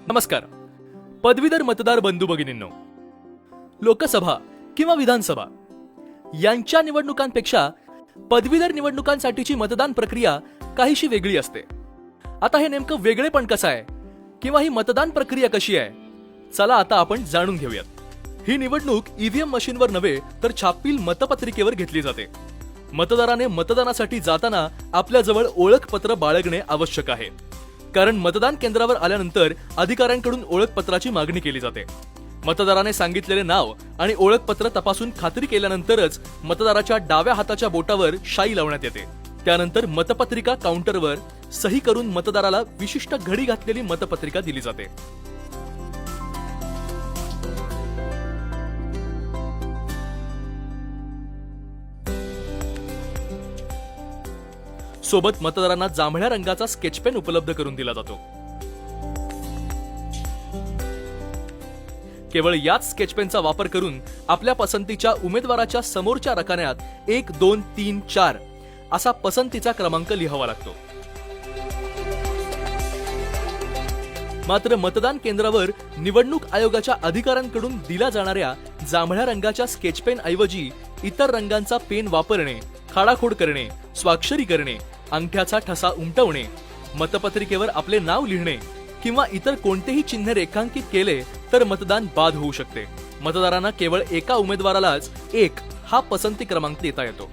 नमस्कार. पदवीधर मतदार बंधू भगिनींनो, लोकसभा किंवा विधानसभा यांच्या निवडणुकांपेक्षा पदवीधर निवडणुकांसाठीची मतदान प्रक्रिया काहीशी वेगळी असते. आता हे नेमकं वेगळेपण कसं आहे किंवा ही मतदान प्रक्रिया कशी आहे, चला आता आपण जाणून घेऊयात. ही निवडणूक ईव्हीएम मशीनवर नव्हे तर छापील मतपत्रिकेवर घेतली जाते. मतदाराने मतदानासाठी जाताना आपल्याजवळ ओळखपत्र बाळगणे आवश्यक आहे, कारण मतदान केंद्रावर आल्यानंतर अधिकाऱ्यांकडून ओळखपत्राची मागणी केली जाते. मतदाराने सांगितलेले नाव आणि ओळखपत्र तपासून खात्री केल्यानंतरच मतदाराच्या डाव्या हाताच्या बोटावर शाई लावण्यात येते. त्यानंतर मतपत्रिका काउंटरवर सही करून मतदाराला विशिष्ट घडी घातलेली मतपत्रिका दिली जाते. सोबत मतदारांना जांभळ्या रंगाचा स्केच पेन उपलब्ध करून दिला जातो. केवळ याच स्केच पेनचा वापर करून आपल्या पसंतीच्या उमेदवाराच्या समोरच्या रकान्यात 1, 2, 3, 4 असा पसंतीचा क्रमांक लिहावा लागतो. मात्र मतदान केंद्रावर निवडणूक आयोगाच्या अधिकाऱ्यांकडून दिल्या जाणाऱ्या जांभळ्या रंगाच्या स्केच पेन ऐवजी इतर रंगांचा पेन वापरणे, खाडाखोड करणे, स्वाक्षरी करणे, अंगठ्याचा ठसा उमटवणे, मतपत्रिकेवर आपले नाव लिहिणे किंवा इतर कोणतेही चिन्ह रेखांकित केले तर मतदान बाद होऊ शकते. मतदारांना केवळ एका उमेदवारालाच 1 हा पसंती क्रमांक देता येतो.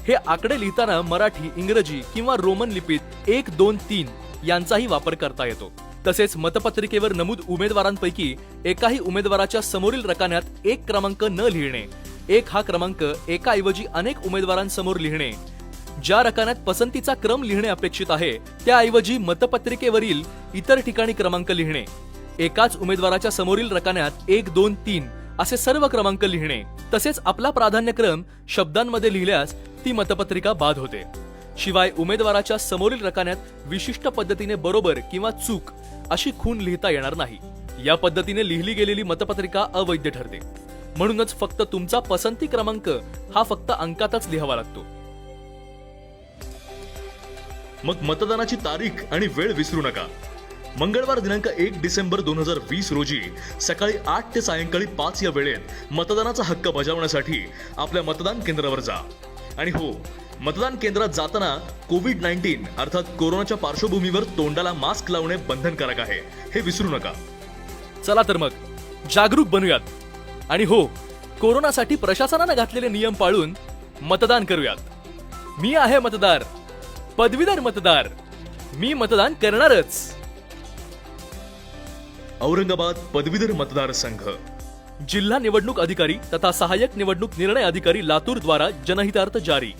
हे आकडे लिहिताना मराठी, इंग्रजी किंवा रोमन लिपीत 1, 2, 3 यांचाही वापर करता येतो. तसेच मतपत्रिकेवर नमूद उमेदवारांपैकी एकाही उमेदवाराच्या समोरील रकान्यात 1 क्रमांक न लिहिणे, 1 हा क्रमांक एकाऐवजी अनेक उमेदवारांसमोर लिहिणे, ज्या रकान्यात पसंतीचा क्रम लिहिणे अपेक्षित आहे त्याऐवजी मतपत्रिकेवरील इतर ठिकाणी क्रमांक लिहिणे, एकाच उमेदवाराच्या समोरील रकान्यात 1, 2, 3 असे सर्व क्रमांक लिहिणे, तसेच आपला प्राधान्यक्रम शब्दांमध्ये लिहिल्यास ती मतपत्रिका बाद होते. शिवाय उमेदवाराच्या समोरील रकान्यात विशिष्ट पद्धतीने बरोबर किंवा चूक अशी खूण लिहिता येणार नाही. या पद्धतीने लिहिली गेलेली मतपत्रिका अवैध ठरते. म्हणूनच फक्त तुमचा पसंती क्रमांक हा फक्त अंकातच लिहावा लागतो. मग मतदानाची तारीख आणि वेळ विसरू नका. मंगळवार दिनांक 1 डिसेंबर 2020 रोजी सकाळी 8 ते सायंकाळी 5 या वेळेत मतदानाचा हक्क बजावण्यासाठी आपल्या मतदान केंद्रावर जा. आणि हो, मतदान केंद्रात जाताना कोविड-19 अर्थात कोरोनाच्या पार्श्वभूमीवर तोंडाला मास्क लावणे बंधनकारक आहे, हे विसरू नका. चला तर मग जागरूक बनूयात आणि हो, कोरोनासाठी प्रशासनाने घातलेले नियम पाळून मतदान करूयात. मी आहे मतदार, पदवीधर मतदार, मी मतदान करणारच. औरंगाबाद पदवीधर मतदारसंघ. जिल्हा निवडणूक अधिकारी तथा सहाय्यक निवडणूक निर्णय अधिकारी लातूर द्वारा जनहितार्थ जारी.